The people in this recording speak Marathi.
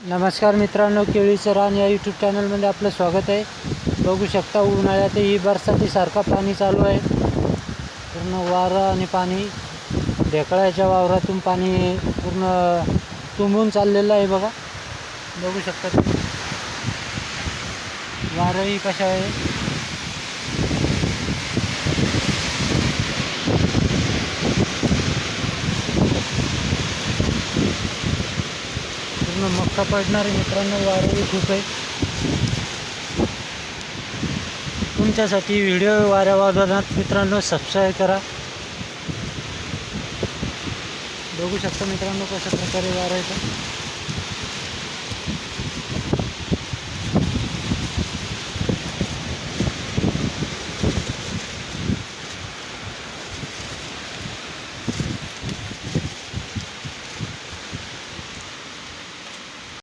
नमस्कार मित्रांनो, केळीचं रान या यूट्यूब चॅनलमध्ये आपलं स्वागत आहे. बघू शकता उन्हाळ्यातही बरसातीसारखा पाणी चालू आहे. पूर्ण वारा आणि पाणी ढेकळाच्या वावरातून पाणी पूर्ण तुंबून चाललेलं आहे. बघू शकता तुम्ही वारही कशा आहे. पूर्ण मक्का पडणार आहे मित्रांनो, वारही खूप आहे. तुमच्यासाठी व्हिडिओ वाऱ्या वादळात मित्रांनो सबस्क्राईब करा. बघू शकता मित्रांनो कशा प्रकारे वारा येतं.